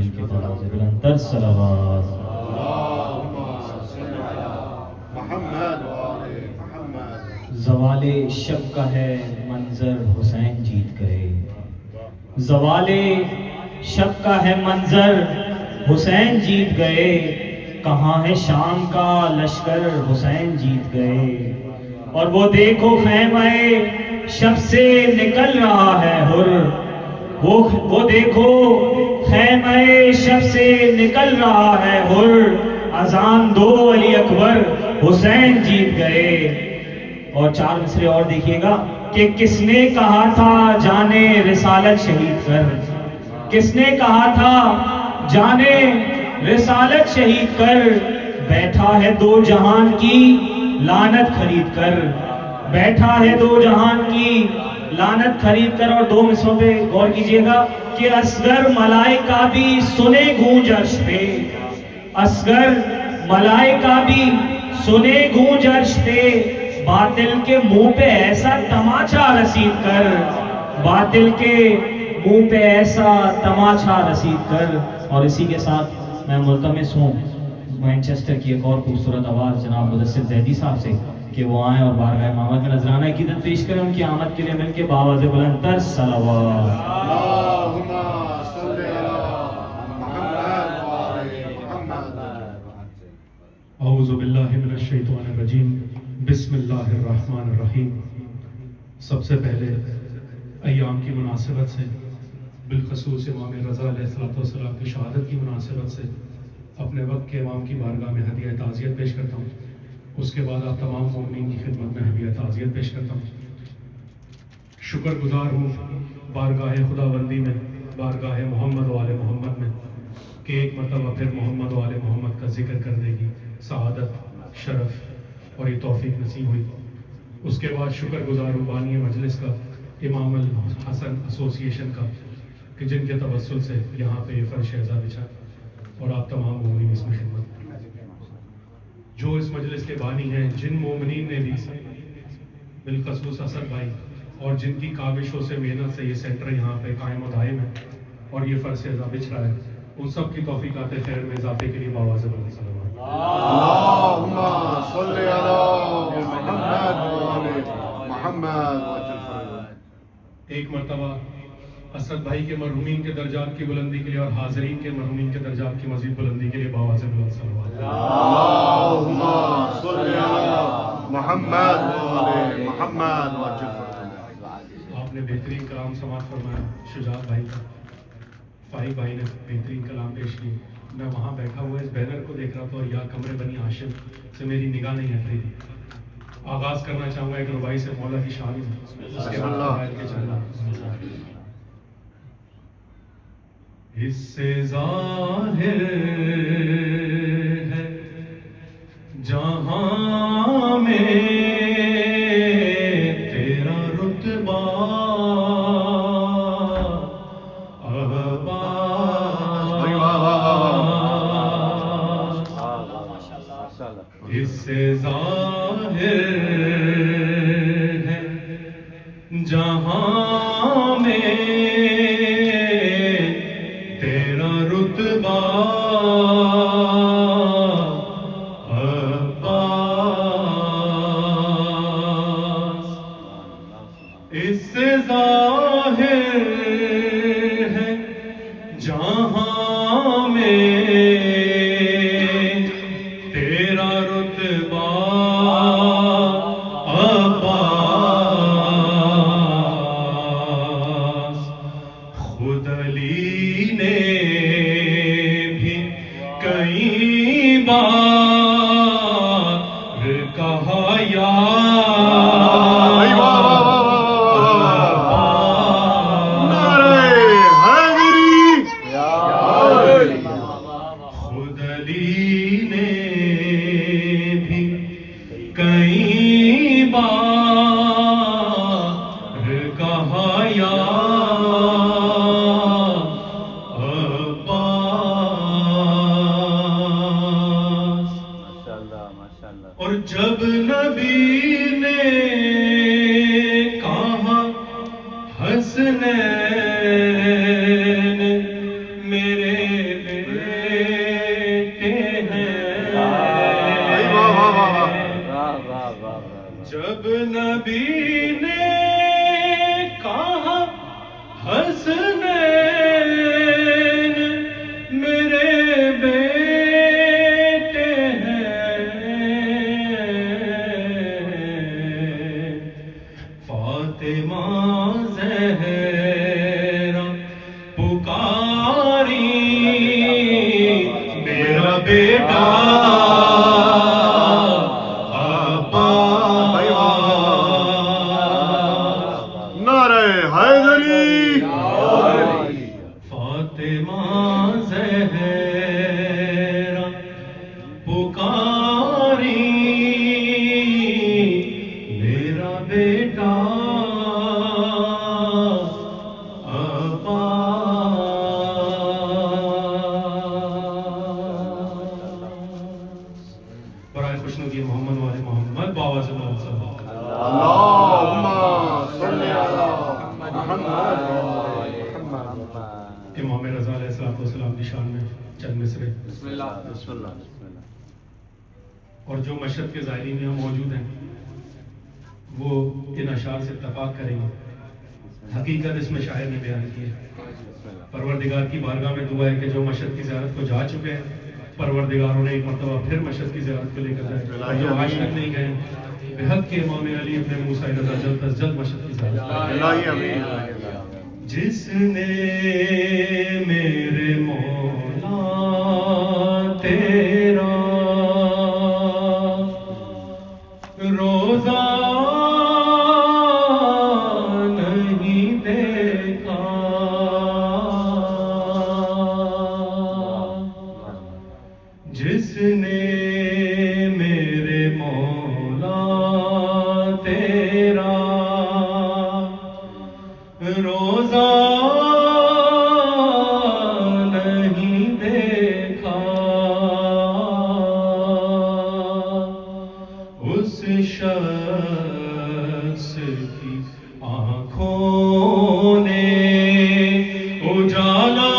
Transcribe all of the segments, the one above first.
مل کے فراز بلند تر صلوات. زوال شب کا ہے منظر حسین جیت گئے. زوال شب کا ہے منظر حسین جیت گئے. کہاں ہے شام کا لشکر حسین جیت گئے. اور وہ دیکھو خیمہ شب سے نکل رہا ہے حر. وہ دیکھو خیمہ شب سے نکل رہا ہے حر. اذان دو علی اکبر حسین جیت گئے. اور 4 مصرے اور دیکھیے گا کہ کس نے کہا تھا جانے رسالت شہید کر. کس نے کہا تھا جانے رسالت شہید کر. بیٹھا ہے دو جہان کی لعنت خرید کر. بیٹھا ہے دو جہان کی لعنت خرید کر. اور 2 مصروں پہ غور کیجئے گا کہ اصغر ملائکہ بھی سنے گونج عرش پہ. اصغر ملائکہ بھی سنے گونج عرش پہ. باطل کے منہ پہ ایسا تماچا رسید کر. باطل کے منہ پہ ایسا تماچا رسید کر. اور اسی کے ساتھ میں ملتمس ہوں مینچسٹر کی ایک اور خوبصورت آواز جناب مدثر زیدی صاحب سے کہ وہ آئیں اور بارگاہ امامت میں نذرانہ عقیدت پیش کریں. ان کی آمد کے لیے مل کے بآواز بلند تر صلوات. اعوذ باللہ من الشیطان الرجیم. بسم اللہ الرحمن الرحیم. سب سے پہلے ایام کی مناسبت سے بالخصوص امام رضا علیہ السلام کی شہادت کی مناسبت سے اپنے وقت کے امام کی بارگاہ میں ہدیہ تعزیت پیش کرتا ہوں. اس کے بعد آپ تمام مومنین کی خدمت میں ہدیہ تعزیت پیش کرتا ہوں. شکر گزار ہوں بارگاہ خداوندی میں، بارگاہ محمد و آل محمد میں کہ ایک مرتبہ پھر محمد و آل محمد کا ذکر کرنے کی سعادت، شرف اور یہ توفیق نصیب ہوئی. اس کے بعد شکر گزار ہوں بانی مجلس کا، امام الحسن ایسوسی ایشن کا کہ جن کے توسل سے یہاں پہ یہ فرش اعزاز بچھا اور آپ تمام مومنین اس میں خدمت. جو اس مجلس کے بانی ہیں، جن مومنین نے بھی بالخصوص اسد بھائی اور جن کی کاوشوں سے محنت سے یہ سینٹر یہاں پہ قائم و دائم ہے اور یہ فرش اعزاز بچھ رہا ہے، ان سب کی توفیقات خیر میں اضافے کے لیے بآواز بلند صلوات. اللہم صلی علی محمد و آل محمد. ایک مرتبہ اسد بھائی کے مرحومین کے درجات کی بلندی کے لیے اور حاضرین کے مرحومین کے درجات کی مزید بلندی کے لیے بآواز بلند صلوات. اللہم صلی علی محمد و آل محمد. آپ نے بہترین کلام سماعت فرمایا شجاعت بھائی کا. فائق بھائی نے بہترین کلام پیش کی. میں وہاں بیٹھا ہوا اس بینر کو دیکھ رہا تھا اور یا کمرے بنی ہاشم سے میری نگاہ نہیں ہٹ رہی تھی. آغاز کرنا چاہوں گا ایک ربائی سے مولا کی شان میں، اس کے بعد فضائل کے چلنا. اس سے ظاہر ہے جہاں میں تیرا رتبہ اس سے ظاہر ہے جہاں میں تیرا رتبہ عباس. اس سے ظاہر ہے جہاں میں تیرا رتبہ عباس. خود علی نے بھی کئی بار کہا یا نبی نے کہا حسنین میرے بیٹے ہیں، فاطمہ زہرا پکاری میرا بیٹا نعرہ حیدری، فاطمہ زہرا پکاری میرا بیٹا برائے خوشنودی محمد والے محمد باواز اللہ صلی اللہ اللہم صلی علی محمد امام رضا علیہ السلام کی شان میں چند مصرے. بسم اللہ. اور جو مشہد کے زائرین یہاں موجود ہیں وہ ان اشعار سے اتفاق کریں گے. حقیقت اس میں شاعر نے بیان کی ہے. پروردگار کی بارگاہ میں دعا ہے کہ جو مشہد کی زیارت کو جا چکے ہیں پروردگار انہیں ایک مرتبہ پھر مشہد کی زیارت کو لے کر جائے، اور جو آج تک نہیں گئے بحق کے امام علی ابن موسیٰ رضا جلد از جلد مشہد کی زیارت الہی امین. جس نے میرے مولا تیرا روزہ نہیں دیکھا، جس نے میرے مولا تیرا روزہ نہیں دیکھا، اس شخص کی آنکھوں نے اجالا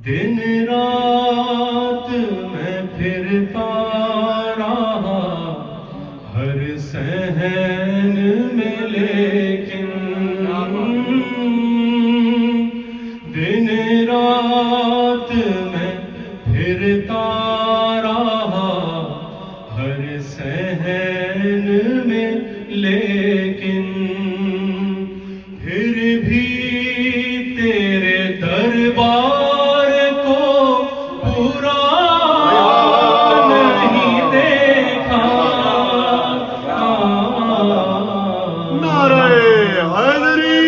دن رات میں پھرتا رہا ہر صحن میں، لیکن دن رات میں پھرتا رہا ہر صحن میں، لیکن پھر بھی تیرے دربار کو پورا نہیں دیکھا. نعرہ حیدری،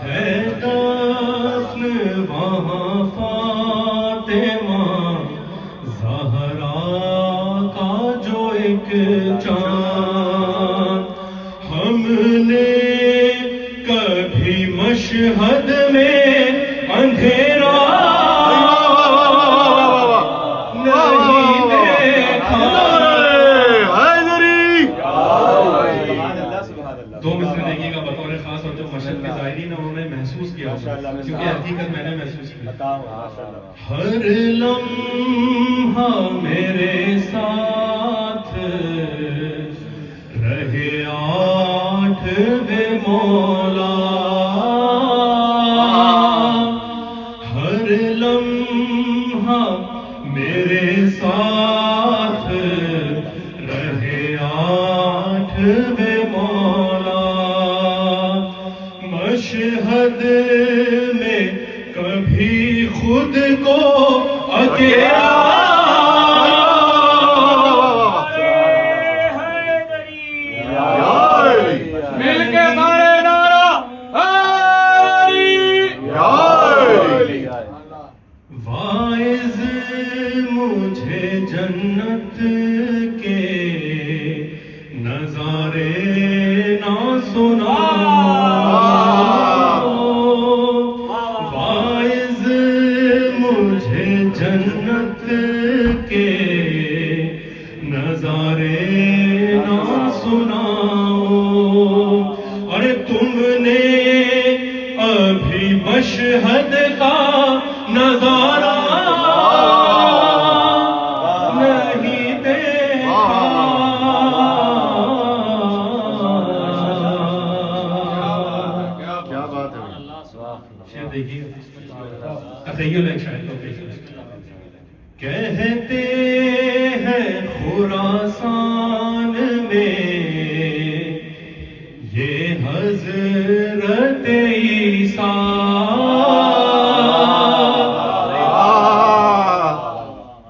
ہے دفن وہاں فاطمہ زہرا کا جو ایک چاند، ہم نے کبھی مشہد میں اندھیرا نہیں دیکھا. حیدری، دو مصرے دیکھیے گا بطور خاص، اور جو مشہد کے زائرین ہیں انہوں نے محسوس کیا ہوگا، کیونکہ حقیقت میں نے محسوس کی. ہر لمحہ میرے ساتھ رہے آٹھویں مولا، ہر لمحہ میرے ساتھ رہے آٹھویں مولا. مشہد میں کبھی خود کو اکیلا مل کے سارے نعرہ واعظ مجھے جنت کے نظارے نہ سنا، واعظ مجھے جنت کے نظارے نہ سناؤ. ارے تم نے ابھی مشہد کا تخیل ایک شاعر کو کہتے ہیں خراسان میں یہ حضرت عیسیٰ.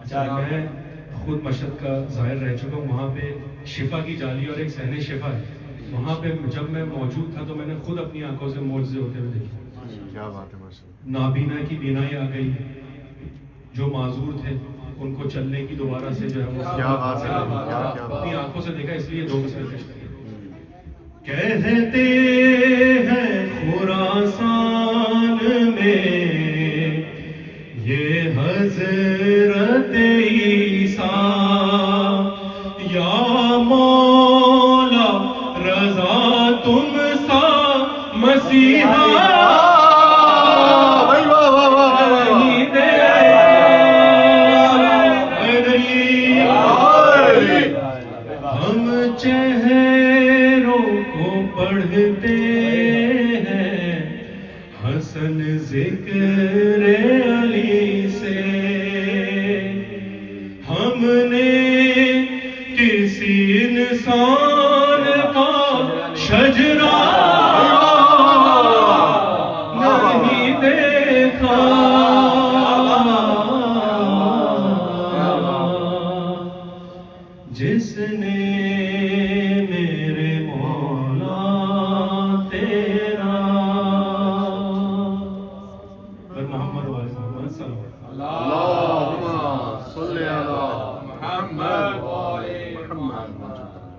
اچھا میں خود مشہد کا ظاہر رہ چکا ہوں, وہاں پہ شفا کی جالی اور ایک صحن شفا ہے, وہاں پہ جب میں موجود تھا تو میں نے خود اپنی آنکھوں سے معجزے ہوتے ہوئے دیکھے. کیا بات ہے ماشاء اللہ. نابینا کی بینائی آ گئی, جو معذور تھے ان کو چلنے کی دوبارہ سے جو ہے وہ کیا بات ہے, اپنی آنکھوں سے دیکھا, اس لیے دو مسئلے پیش کریں. کہتے ہیں خراسان میں یہ حضرت عیسیٰ, یا مولا رضا تم سا مسیحا پڑھتے ہیں حسن ذکر علی سے, ہم نے کسی انسان کا شجرہ نہیں دیکھا, جس نے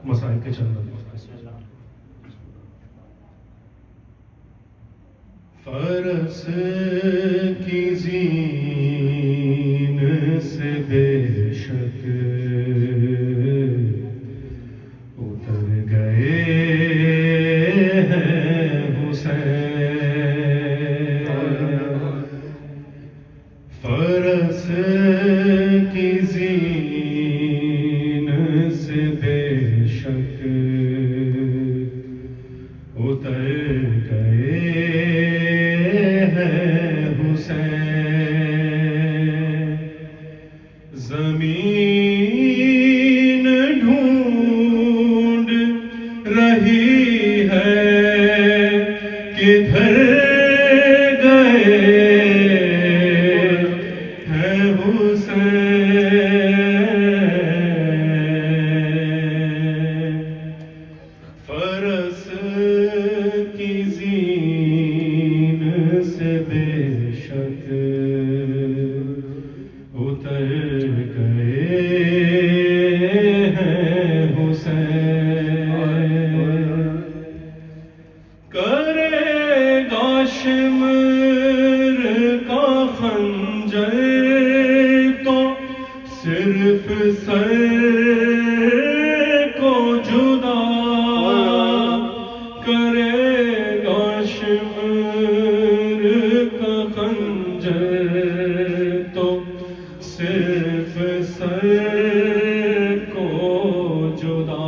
مسائل کے چند فرس کی زین سے بے شک اتر گئے ہیں حسین, فرس کی زین سے بے شک اتر گئے ہیں حسین, زمین ڈھونڈ رہی ہے کدھر گئے ہیں حسین, فرس کی زین سے بے شک اتر گئے ہیں حسین, کرے گا شمر کا خنجر تو صرف سر کو جدا کرے گا, شمر کا خنجر تو صرف سر کو جدا,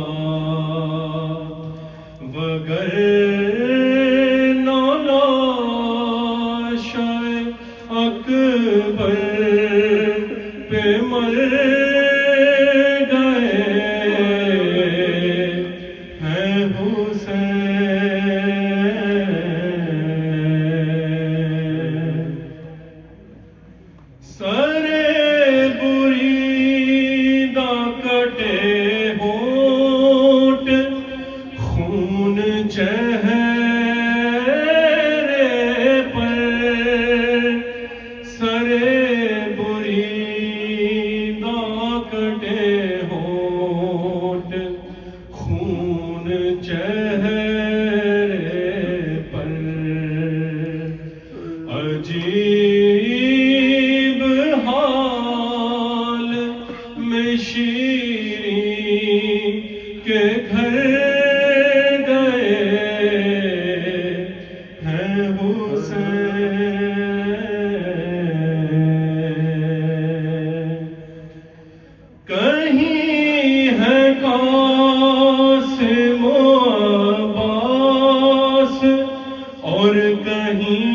وگرنہ لاش اکبر پہ مر گئے ہیں حسین, سرے بریدہ کٹے ہونٹ خون چہرے پر, سرے بریدہ کٹے ہونٹ خون چہرے پر, عجیب حال میں شیریں کے گھر گئے ہیں حسین, کہیں ہے قاسم و عباس اور کہیں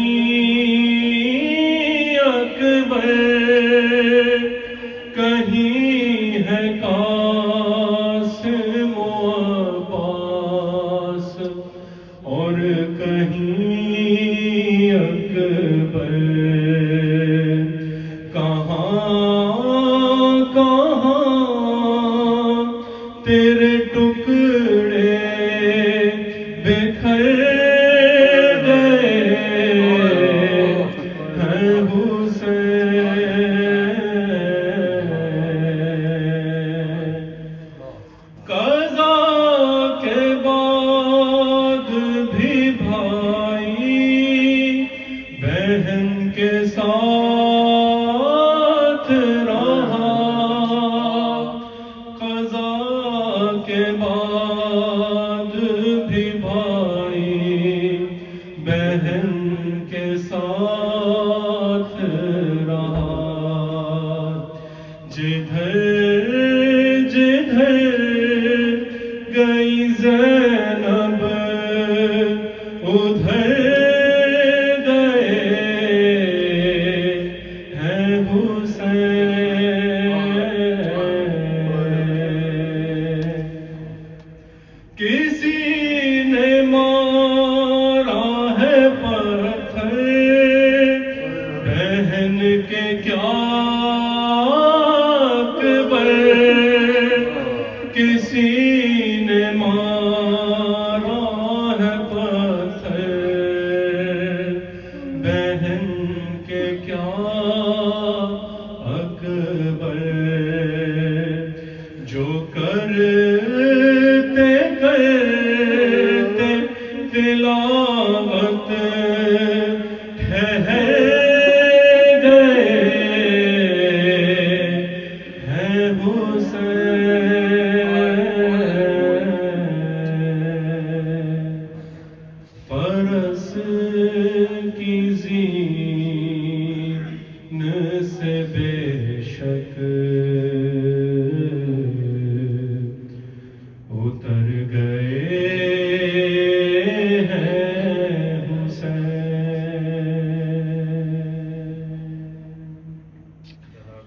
ٹکڑے بکھر گئے ہیں حسین، قضا کے بعد بھی بھائی بہن کے ساتھ رہا، قضا کے بعد بھی بھائی بہن کے ساتھ رہا، جدھر جدھر گئی زینب ادھر گئے ہیں حسین، کسی نے مارا ہے پتھر بہن کے کیا اکبر، کسی نے مارا ہے پتھر بہن کے کیا اکبر، جو کرتے کرتے تلاوت ٹھہر گئے ہیں حسین، فرس کی زین سے بے شک اتر گئے ہیں حسین،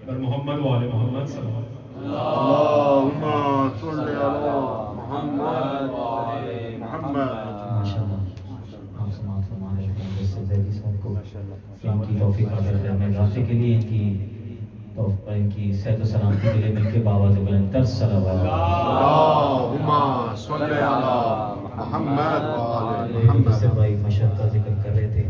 بر محمد و آل محمد صلی اللہ علیہ وسلم۔ اللهم صل على محمد وعلى محمد۔ ماشاءاللہ ہم سماعت فرما رہے ہیں جس سے زیدی صاحب کو ان کی توفیق عطا فرمائے، میں رافع کے لیے ان کی صحت و سلامتی کے لیے مل کے بآواز بلند تر صلوات۔ اللهم صل على محمد وعلى محمد۔ بھائی مشہد کا ذکر کر رہے تھے۔